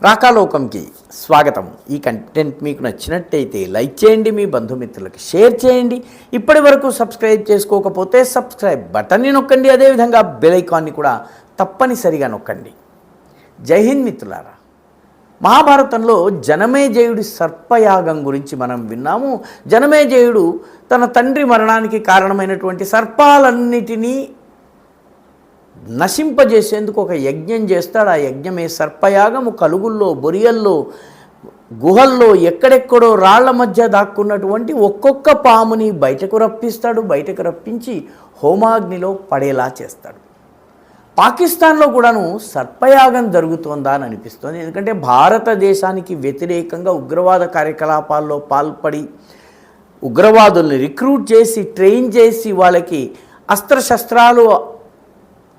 రాకాలోకంకి స్వాగతం. ఈ కంటెంట్ మీకు నచ్చినట్టయితే లైక్ చేయండి, మీ బంధుమిత్రులకి షేర్ చేయండి. ఇప్పటి వరకు సబ్స్క్రైబ్ చేసుకోకపోతే సబ్స్క్రైబ్ బటన్ని నొక్కండి, అదేవిధంగా బెల్ ఐకాన్ని కూడా తప్పనిసరిగా నొక్కండి. జై హింద్ మిత్రులారా. మహాభారతంలో జనమేజయుడి సర్పయాగం గురించి మనం విన్నాము. జనమేజయుడు తన తండ్రి మరణానికి కారణమైనటువంటి సర్పాలన్నిటినీ నశింపజేసేందుకు ఒక యజ్ఞం చేస్తాడు. ఆ యజ్ఞమే సర్పయాగము. కలుగుల్లో, బొరియల్లో, గుహల్లో, ఎక్కడెక్కడో రాళ్ల మధ్య దాక్కున్నటువంటి ఒక్కొక్క పాముని బయటకు రప్పిస్తాడు. బయటకు రప్పించి హోమాగ్నిలో పడేలా చేస్తాడు. పాకిస్తాన్లో కూడాను సర్పయాగం జరుగుతోందా అని అనిపిస్తుంది. ఎందుకంటే భారతదేశానికి వ్యతిరేకంగా ఉగ్రవాద కార్యకలాపాల్లో పాల్పడి ఉగ్రవాదుల్ని రిక్రూట్ చేసి, ట్రైన్ చేసి, వాళ్ళకి అస్త్రశస్త్రాలు,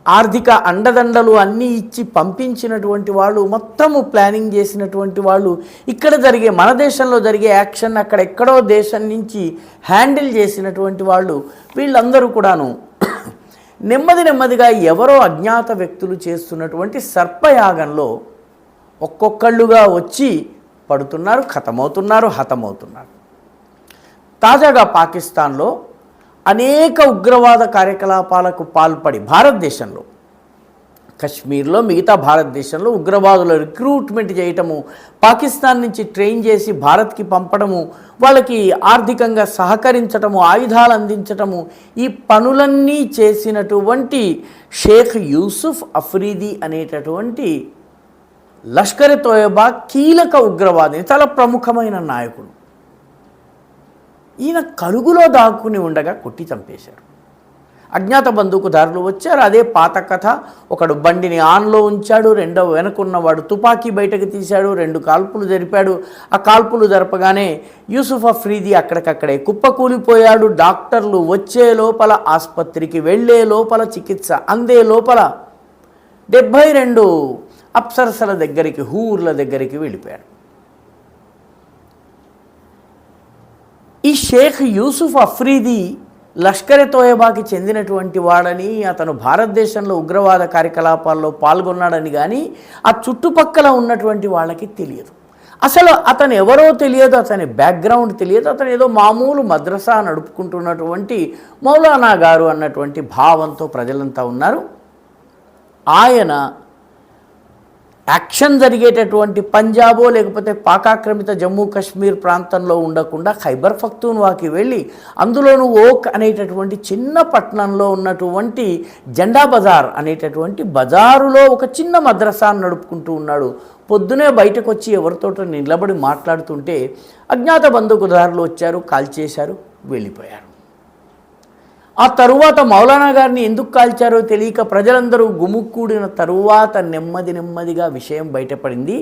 ఆర్థిక అండదండలు అన్నీ ఇచ్చి పంపించినటువంటి వాళ్ళు, మొత్తము ప్లానింగ్ చేసినటువంటి వాళ్ళు, ఇక్కడ జరిగే, మన దేశంలో జరిగే యాక్షన్ అక్కడెక్కడో దేశం నుంచి హ్యాండిల్ చేసినటువంటి వాళ్ళు, వీళ్ళందరూ కూడాను నెమ్మదిగా ఎవరో అజ్ఞాత వ్యక్తులు చేస్తున్నటువంటి సర్పయాగంలో ఒక్కొక్కళ్ళుగా వచ్చి పడుతున్నారు, హతమవుతున్నారు. తాజాగా పాకిస్తాన్లో అనేక ఉగ్రవాద కార్యకలాపాలకు పాల్పడి భారతదేశంలో, కశ్మీర్లో, మిగతా భారతదేశంలో ఉగ్రవాదుల రిక్రూట్మెంట్ చేయటము, పాకిస్తాన్ నుంచి ట్రైన్ చేసి భారత్కి పంపడము, వాళ్ళకి ఆర్థికంగా సహకరించటము, ఆయుధాలు అందించటము, ఈ పనులన్నీ చేసినటువంటి షేక్ యూసుఫ్ అఫ్రీది అనేటటువంటి లష్కర్ ఎ తోయబా కీలక ఉగ్రవాది, చాలా ప్రముఖమైన నాయకుడు. ఈయన కలుగులో దాక్కుని ఉండగా కొట్టి చంపేశారు. అజ్ఞాత బందూకుదారులు వచ్చారు. అదే పాత కథ. ఒకడు బండిని ఆన్లో ఉంచాడు, వెనకున్నవాడు తుపాకీ బయటకు తీశాడు, 2 కాల్పులు జరిపాడు. ఆ కాల్పులు జరపగానే యూసుఫ్ అఫ్రీది అక్కడికక్కడే కుప్పకూలిపోయాడు. డాక్టర్లు వచ్చే లోపల, ఆసుపత్రికి వెళ్ళే లోపల, చికిత్స అందే లోపల 72 అప్సరసల దగ్గరికి, హూర్ల దగ్గరికి వెళ్ళిపోయాడు. ఈ షేక్ యూసుఫ్ అఫ్రీది లష్కర్ ఎ తోయబాకి చెందినటువంటి వాడని, అతను భారతదేశంలో ఉగ్రవాద కార్యకలాపాల్లో పాల్గొన్నాడని కానీ ఆ చుట్టుపక్కల ఉన్నటువంటి వాళ్ళకి తెలియదు. అసలు అతను ఎవరో తెలియదు, అతని బ్యాక్గ్రౌండ్ తెలియదు. అతను ఏదో మామూలు మద్రసా నడుపుకుంటున్నటువంటి మౌలానా గారు అన్నటువంటి భావంతో ప్రజలంతా ఉన్నారు. ఆయన యాక్షన్ జరిగేటటువంటి పంజాబో లేకపోతే పాకాక్రమిత జమ్మూ కాశ్మీర్ ప్రాంతంలో ఉండకుండా ఖైబర్ పఖ్తూన్వాకి వెళ్ళి, అందులోనూ ఓక్ అనేటటువంటి చిన్న పట్టణంలో ఉన్నటువంటి జెండా బజార్ అనేటటువంటి బజారులో ఒక చిన్న మద్రసాను నడుపుకుంటూ ఉన్నాడు. పొద్దునే బయటకు వచ్చి ఎవరితోటో నిలబడి మాట్లాడుతుంటే అజ్ఞాత బందూకుదారులు వచ్చారు, కాల్చేశారు, వెళ్ళిపోయారు. ఆ తరువాత మౌలానా గారిని ఎందుకు కాల్చారో తెలియక ప్రజలందరూ గుమికూడిన తరువాత నెమ్మదిగా విషయం బయటపడింది.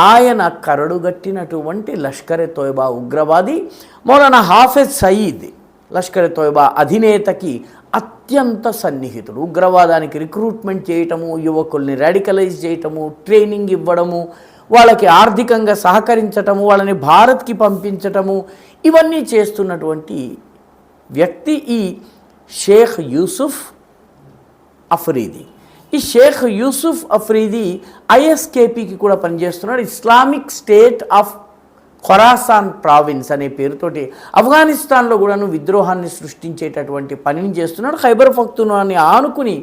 ఆయన కరడుగట్టినటువంటి లష్కర్ ఎ తోయబా ఉగ్రవాది మౌలానా హాఫిజ్ సయీద్ లష్కర్ ఎ తోయబా అధినేతకి అత్యంత సన్నిహితుడు. ఉగ్రవాదానికి రిక్రూట్మెంట్ చేయటము, యువకుల్ని రాడికలైజ్ చేయటము, ట్రైనింగ్ ఇవ్వడము, వాళ్ళకి ఆర్థికంగా సహకరించటము, వాళ్ళని భారత్కి పంపించటము, ఇవన్నీ చేస్తున్నటువంటి వ్యక్తి ఈ షేక్ యూసుఫ్ అఫ్రీది. ఈ షేక్ యూసుఫ్ అఫ్రీది ఐఎస్కేపీకి కూడా పనిచేస్తున్నాడు. Islamic state of Khorasan province అనే పేరుతోటి ఆఫ్ఘనిస్తాన్లో కూడాను విద్రోహాన్ని సృష్టించేటటువంటి పనిని చేస్తున్నాడు. ఖైబర్ పఖ్తూన్వాని ఆనుకుని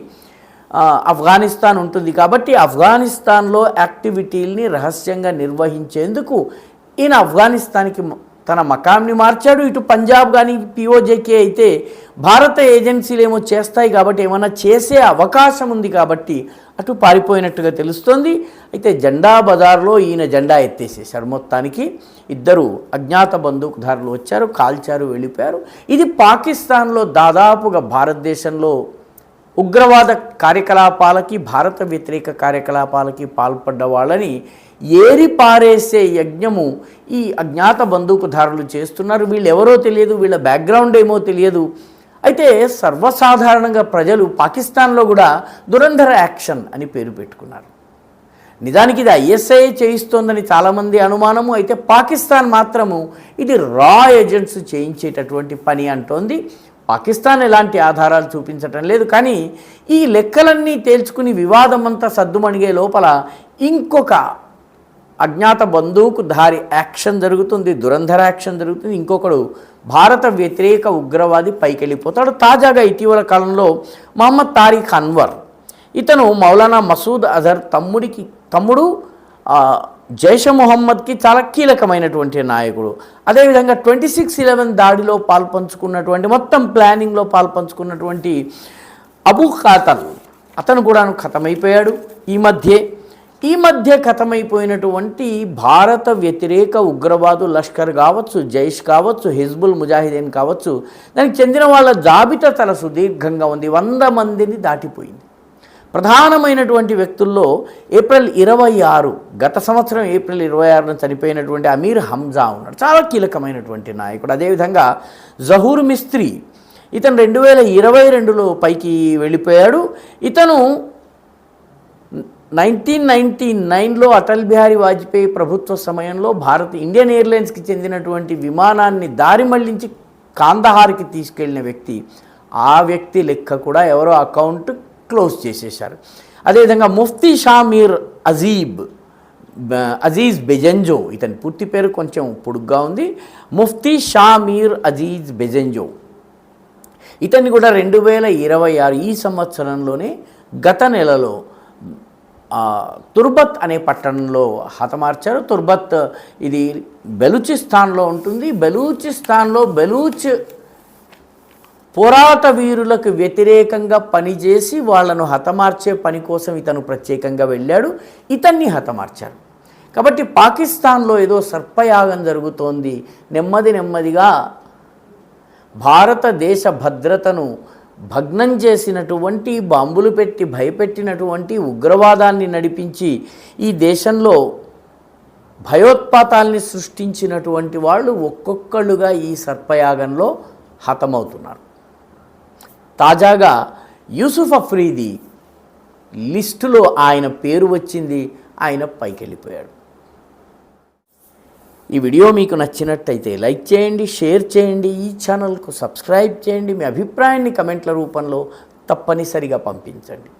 ఆఫ్ఘనిస్తాన్ ఉంటుంది కాబట్టి ఆఫ్ఘనిస్తాన్లో యాక్టివిటీల్ని రహస్యంగా నిర్వహించేందుకు ఈయన ఆఫ్ఘనిస్తాన్కి తన మకాంని మార్చాడు. ఇటు పంజాబ్ కానీ పిఓజేకే అయితే భారత ఏజెన్సీలు ఏమో చేస్తాయి కాబట్టి, ఏమైనా చేసే అవకాశం ఉంది కాబట్టి అటు పారిపోయినట్టుగా తెలుస్తోంది. అయితే జెండా బజార్లో ఈయన జెండా ఎత్తేసేశారు. మొత్తానికి 2 అజ్ఞాత బందూకుదారులు వచ్చారు, కాల్చారు, వెళ్ళిపోయారు. ఇది పాకిస్తాన్లో దాదాపుగా భారతదేశంలో ఉగ్రవాద కార్యకలాపాలకి, భారత వ్యతిరేక కార్యకలాపాలకి పాల్పడ్డ వాళ్ళని ఏరి పారేసే యజ్ఞము ఈ అజ్ఞాత బందూకుదారులు చేస్తున్నారు. వీళ్ళు ఎవరో తెలియదు, వీళ్ళ బ్యాక్గ్రౌండ్ ఏమో తెలియదు. అయితే సర్వసాధారణంగా ప్రజలు పాకిస్తాన్లో కూడా దురంధర యాక్షన్ అని పేరు పెట్టుకున్నారు. నిజానికి ఇది ఐఎస్ఐ చేయిస్తోందని చాలామంది అనుమానము. అయితే పాకిస్తాన్ మాత్రము ఇది రా ఏజెంట్స్ చేయించేటటువంటి పని అంటోంది. పాకిస్తాన్ ఎలాంటి ఆధారాలు చూపించటం లేదు. కానీ ఈ లెక్కలన్నీ తేల్చుకుని వివాదం అంతా సద్దుమణిగే లోపల ఇంకొక అజ్ఞాత బందూకుధారి యాక్షన్ జరుగుతుంది, దురంధర యాక్షన్ జరుగుతుంది. ఇంకొకడు భారత వ్యతిరేక ఉగ్రవాది పైకి వెళ్ళిపోతాడు. తాజాగా ఇటీవల కాలంలో మహమ్మద్ తారిక్ అన్వర్, ఇతను మౌలానా మసూద్ అజర్ తమ్ముడు జైష్ మొహమ్మద్కి చాలా కీలకమైనటువంటి నాయకుడు. అదేవిధంగా 26/11 దాడిలో పాల్పంచుకున్నటువంటి, మొత్తం ప్లానింగ్లో పాల్పంచుకున్నటువంటి అబూ ఖాతల్, అతను కూడా ఖతమైపోయాడు. ఈ మధ్య ఖతమైపోయినటువంటి భారత వ్యతిరేక ఉగ్రవాదు లష్కర్ కావచ్చు, జైష్ కావచ్చు, హిజ్బుల్ ముజాహిదీన్ కావచ్చు, దానికి చెందిన వాళ్ళ జాబితా చాలా సుదీర్ఘంగా ఉంది. 100 మందిని దాటిపోయింది. ప్రధానమైనటువంటి వ్యక్తుల్లో ఏప్రిల్ 26, గత సంవత్సరం ఏప్రిల్ 26న చనిపోయినటువంటి అమీర్ హంజా ఉన్నాడు, చాలా కీలకమైనటువంటి నాయకుడు. అదేవిధంగా జహూర్ మిస్త్రీ, ఇతను 2022లో పైకి వెళ్ళిపోయాడు. ఇతను 1999లో అటల్ బిహారీ వాజ్పేయి ప్రభుత్వ సమయంలో ఇండియన్ ఎయిర్లైన్స్కి చెందినటువంటి విమానాన్ని దారి మళ్లించి కాందహార్కి తీసుకెళ్లిన వ్యక్తి. ఆ వ్యక్తి లెక్క కూడా ఎవరో అకౌంట్ క్లోజ్ చేసేశారు. అదేవిధంగా ముఫ్తీ షామీర్ అజీజ్ బెజంజో, ఇతని పూర్తి పేరు కొంచెం పొడుగ్గా ఉంది, ముఫ్తీ షామీర్ అజీజ్ బెజంజో. ఇతన్ని కూడా 2026 ఈ సంవత్సరంలోనే గత నెలలో తుర్బత్ అనే పట్టణంలో హతమార్చారు. తుర్బత్ ఇది బెలూచిస్తాన్లో ఉంటుంది. బెలూచిస్తాన్లో బెలూచ్ పోరాట వీరులకు వ్యతిరేకంగా పనిచేసి వాళ్లను హతమార్చే పని కోసం ఇతను ప్రత్యేకంగా వెళ్ళాడు. ఇతన్ని హతమార్చారు. కాబట్టి పాకిస్తాన్లో ఏదో సర్పయాగం జరుగుతోంది. నెమ్మదిగా భారతదేశ భద్రతను భగ్నం చేసినటువంటి, బాంబులు పెట్టి భయపెట్టినటువంటి, ఉగ్రవాదాన్ని నడిపించి ఈ దేశంలో భయోత్పాతాల్ని సృష్టించినటువంటి వాళ్ళు ఒక్కొక్కళ్ళుగా ఈ సర్పయాగంలో హతమవుతున్నారు. తాజాగా యూసుఫ్ అఫ్రీది లిస్టులో ఆయన పేరు వచ్చింది. ఆయన పైకి వెళ్ళిపోయాడు. ఈ వీడియో మీకు నచ్చినట్టయితే లైక్ చేయండి, షేర్ చేయండి, ఈ ఛానల్కు సబ్స్క్రైబ్ చేయండి. మీ అభిప్రాయాన్ని కమెంట్ల రూపంలో తప్పనిసరిగా పంపించండి.